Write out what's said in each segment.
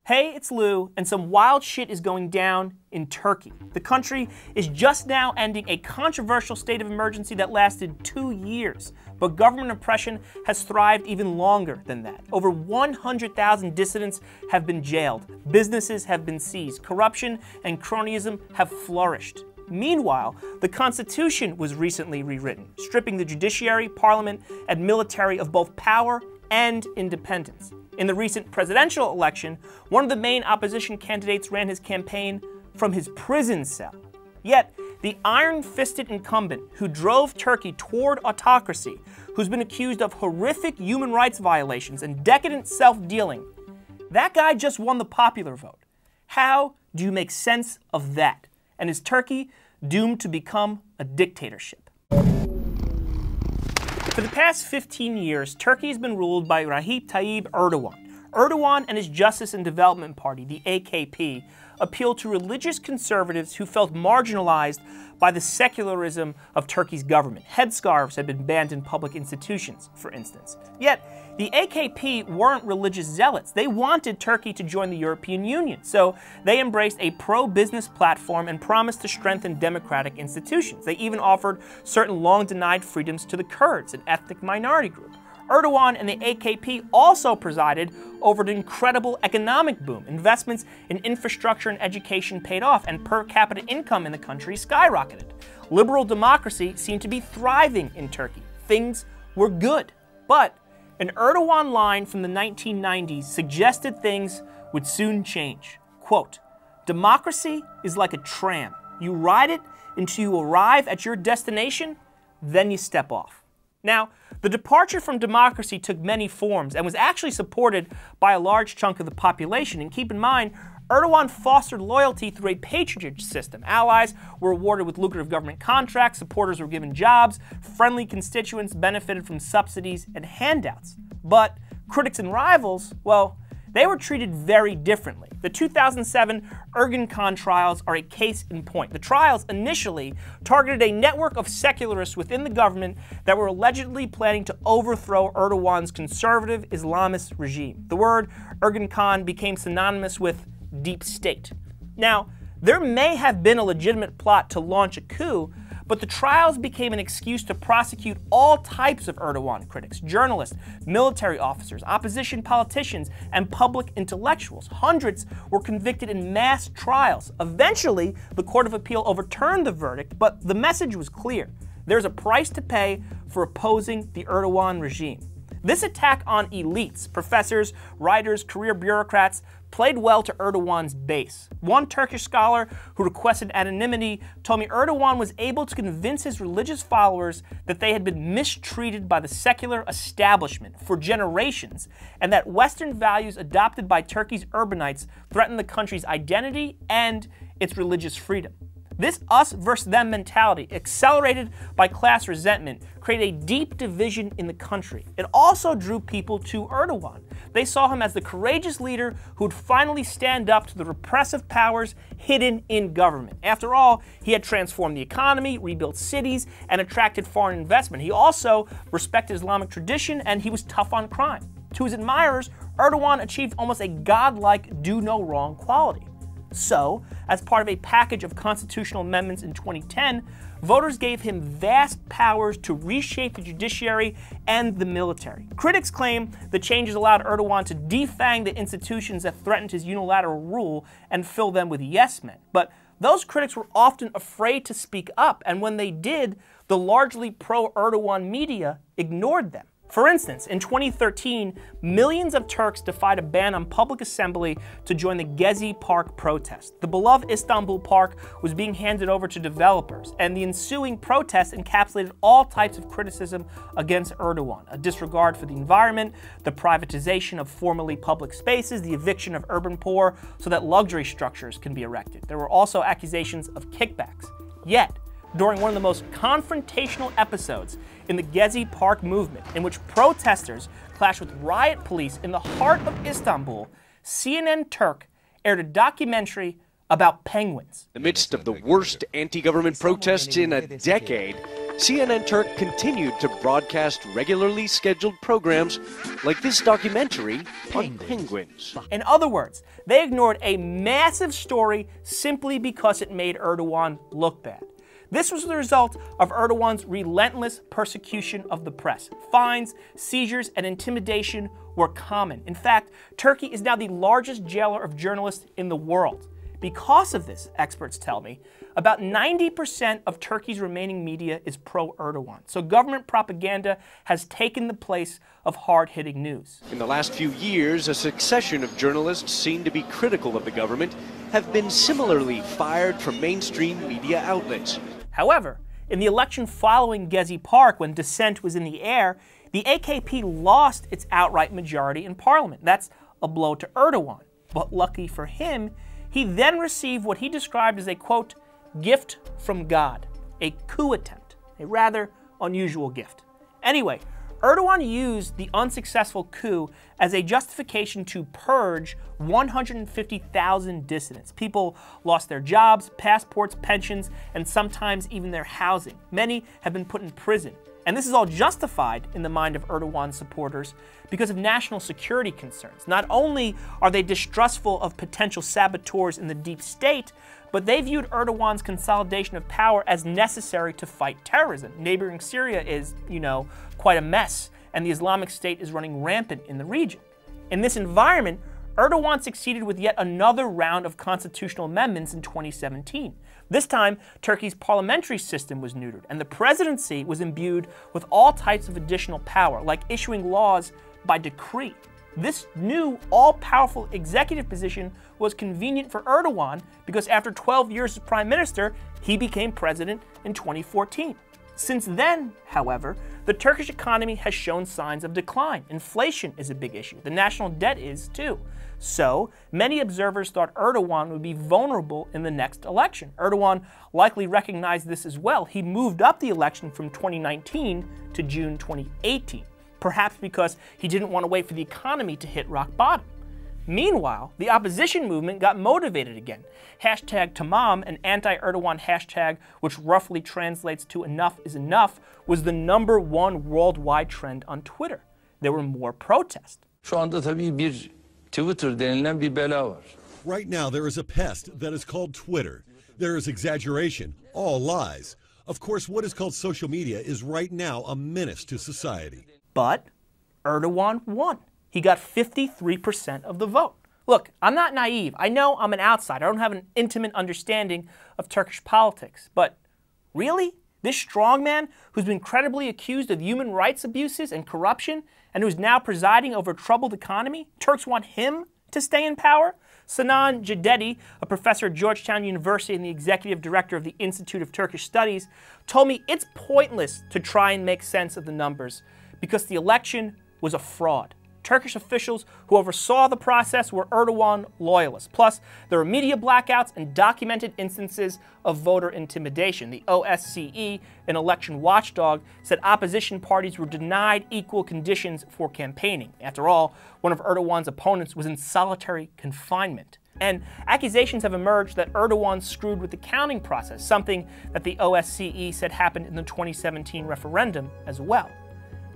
Hey, it's Lou, and some wild shit is going down in Turkey. The country is just now ending a controversial state of emergency that lasted 2 years, but government oppression has thrived even longer than that. Over 100,000 dissidents have been jailed, businesses have been seized, corruption and cronyism have flourished. Meanwhile, the Constitution was recently rewritten, stripping the judiciary, parliament, and military of both power and independence. In the recent presidential election, one of the main opposition candidates ran his campaign from his prison cell. Yet, the iron-fisted incumbent who drove Turkey toward autocracy, who's been accused of horrific human rights violations and decadent self-dealing, that guy just won the popular vote. How do you make sense of that? And is Turkey doomed to become a dictatorship? For the past 15 years, Turkey has been ruled by Recep Tayyip Erdogan. Erdogan and his Justice and Development Party, the AKP, appealed to religious conservatives who felt marginalized by the secularism of Turkey's government. Headscarves had been banned in public institutions, for instance. Yet, the AKP weren't religious zealots. They wanted Turkey to join the European Union, so they embraced a pro-business platform and promised to strengthen democratic institutions. They even offered certain long-denied freedoms to the Kurds, an ethnic minority group. Erdogan and the AKP also presided over an incredible economic boom. Investments in infrastructure and education paid off, and per capita income in the country skyrocketed. Liberal democracy seemed to be thriving in Turkey. Things were good. But an Erdogan line from the 1990s suggested things would soon change. Quote, "Democracy is like a tram. You ride it until you arrive at your destination, then you step off." Now, the departure from democracy took many forms and was actually supported by a large chunk of the population. And keep in mind, Erdogan fostered loyalty through a patronage system. Allies were awarded with lucrative government contracts, supporters were given jobs, friendly constituents benefited from subsidies and handouts. But critics and rivals, well, they were treated very differently. The 2007 Ergenekon trials are a case in point. The trials initially targeted a network of secularists within the government that were allegedly planning to overthrow Erdogan's conservative Islamist regime. The word Ergenekon became synonymous with deep state. Now, there may have been a legitimate plot to launch a coup, but the trials became an excuse to prosecute all types of Erdogan critics, journalists, military officers, opposition politicians, and public intellectuals. Hundreds were convicted in mass trials. Eventually, the Court of Appeal overturned the verdict, but the message was clear. There's a price to pay for opposing the Erdogan regime. This attack on elites, professors, writers, career bureaucrats, played well to Erdogan's base. One Turkish scholar who requested anonymity told me Erdogan was able to convince his religious followers that they had been mistreated by the secular establishment for generations, and that Western values adopted by Turkey's urbanites threatened the country's identity and its religious freedom. This us versus them mentality, accelerated by class resentment, created a deep division in the country. It also drew people to Erdogan. They saw him as the courageous leader who would finally stand up to the repressive powers hidden in government. After all, he had transformed the economy, rebuilt cities, and attracted foreign investment. He also respected Islamic tradition, and he was tough on crime. To his admirers, Erdogan achieved almost a godlike do-no-wrong quality. So, as part of a package of constitutional amendments in 2010, voters gave him vast powers to reshape the judiciary and the military. Critics claim the changes allowed Erdogan to defang the institutions that threatened his unilateral rule and fill them with yes-men. But those critics were often afraid to speak up, and when they did, the largely pro-Erdogan media ignored them. For instance, in 2013, millions of Turks defied a ban on public assembly to join the Gezi Park protest. The beloved Istanbul Park was being handed over to developers, and the ensuing protest encapsulated all types of criticism against Erdogan: a disregard for the environment, the privatization of formerly public spaces, the eviction of urban poor so that luxury structures can be erected. There were also accusations of kickbacks. Yet, during one of the most confrontational episodes in the Gezi Park movement, in which protesters clashed with riot police in the heart of Istanbul, CNN Turk aired a documentary about penguins. In the midst of the worst anti-government protests in a decade, CNN Turk continued to broadcast regularly scheduled programs like this documentary on penguins. In other words, they ignored a massive story simply because it made Erdogan look bad. This was the result of Erdogan's relentless persecution of the press. Fines, seizures, and intimidation were common. In fact, Turkey is now the largest jailer of journalists in the world. Because of this, experts tell me, about 90% of Turkey's remaining media is pro-Erdogan. So government propaganda has taken the place of hard-hitting news. In the last few years, a succession of journalists seen to be critical of the government have been similarly fired from mainstream media outlets. However, in the election following Gezi Park, when dissent was in the air, the AKP lost its outright majority in parliament. That's a blow to Erdogan. But lucky for him, he then received what he described as a, quote, gift from God, a coup attempt, a rather unusual gift. Anyway, Erdogan used the unsuccessful coup as a justification to purge 150,000 dissidents. People lost their jobs, passports, pensions, and sometimes even their housing. Many have been put in prison. And this is all justified in the mind of Erdogan's supporters because of national security concerns. Not only are they distrustful of potential saboteurs in the deep state, but they viewed Erdogan's consolidation of power as necessary to fight terrorism. Neighboring Syria is, quite a mess, and the Islamic State is running rampant in the region. In this environment, Erdogan succeeded with yet another round of constitutional amendments in 2017. This time, Turkey's parliamentary system was neutered, and the presidency was imbued with all types of additional power, like issuing laws by decree. This new, all-powerful executive position was convenient for Erdogan because after 12 years as prime minister, he became president in 2014. Since then, however, the Turkish economy has shown signs of decline. Inflation is a big issue. The national debt is too. So, many observers thought Erdogan would be vulnerable in the next election. Erdogan likely recognized this as well. He moved up the election from 2019 to June 2018, perhaps because he didn't want to wait for the economy to hit rock bottom. Meanwhile, the opposition movement got motivated again. #Tamam, an anti-Erdogan hashtag which roughly translates to enough is enough, was the #1 worldwide trend on Twitter. There were more protests. Şu anda tabii bir Twitter denilen bir bela var. Right now there is a pest that is called Twitter. There is exaggeration, all lies. Of course, what is called social media is right now a menace to society. But Erdogan won. He got 53% of the vote. Look, I'm not naive. I know I'm an outsider. I don't have an intimate understanding of Turkish politics. But really? This strongman who's been credibly accused of human rights abuses and corruption and who's now presiding over a troubled economy? Turks want him to stay in power? Sinan Ciddi, a professor at Georgetown University and the executive director of the Institute of Turkish Studies, told me it's pointless to try and make sense of the numbers because the election was a fraud. Turkish officials who oversaw the process were Erdogan loyalists. Plus, there were media blackouts and documented instances of voter intimidation. The OSCE, an election watchdog, said opposition parties were denied equal conditions for campaigning. After all, one of Erdogan's opponents was in solitary confinement. And accusations have emerged that Erdogan screwed with the counting process, something that the OSCE said happened in the 2017 referendum as well.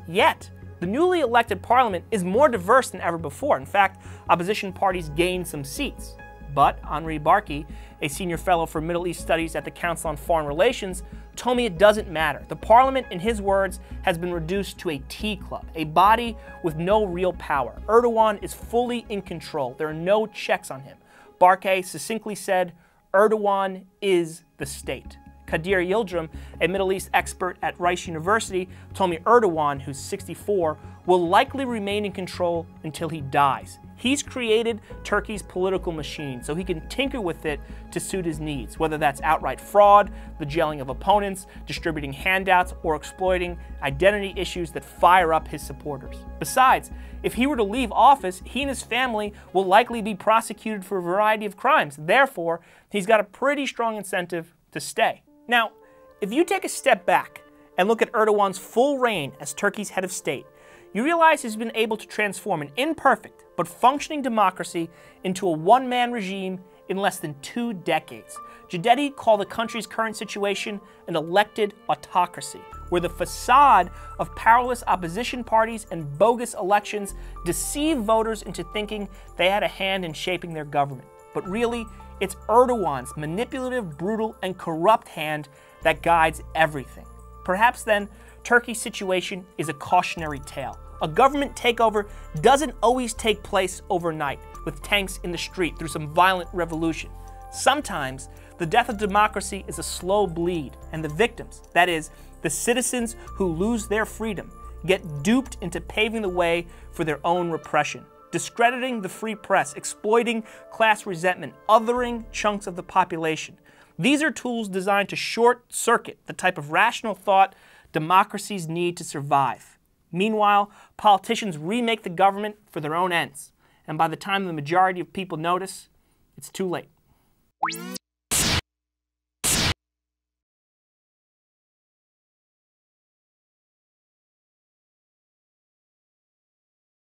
Yet, the newly elected parliament is more diverse than ever before. In fact, opposition parties gained some seats. But Henri Barkey, a senior fellow for Middle East Studies at the Council on Foreign Relations, told me it doesn't matter. The parliament, in his words, has been reduced to a tea club, a body with no real power. Erdogan is fully in control. There are no checks on him. Barkey succinctly said, Erdogan is the state. Kadir Yildirim, a Middle East expert at Rice University, told me Erdogan, who's 64, will likely remain in control until he dies. He's created Turkey's political machine so he can tinker with it to suit his needs, whether that's outright fraud, the jailing of opponents, distributing handouts, or exploiting identity issues that fire up his supporters. Besides, if he were to leave office, he and his family will likely be prosecuted for a variety of crimes. Therefore, he's got a pretty strong incentive to stay. Now, if you take a step back and look at Erdogan's full reign as Turkey's head of state, you realize he's been able to transform an imperfect but functioning democracy into a one-man regime in less than 2 decades. Ciddi called the country's current situation an elected autocracy, where the facade of powerless opposition parties and bogus elections deceive voters into thinking they had a hand in shaping their government. But really, it's Erdogan's manipulative, brutal, and corrupt hand that guides everything. Perhaps then, Turkey's situation is a cautionary tale. A government takeover doesn't always take place overnight, with tanks in the street through some violent revolution. Sometimes, the death of democracy is a slow bleed, and the victims, that is, the citizens who lose their freedom, get duped into paving the way for their own repression, discrediting the free press, exploiting class resentment, othering chunks of the population. These are tools designed to short-circuit the type of rational thought democracies need to survive. Meanwhile, politicians remake the government for their own ends, and by the time the majority of people notice, it's too late.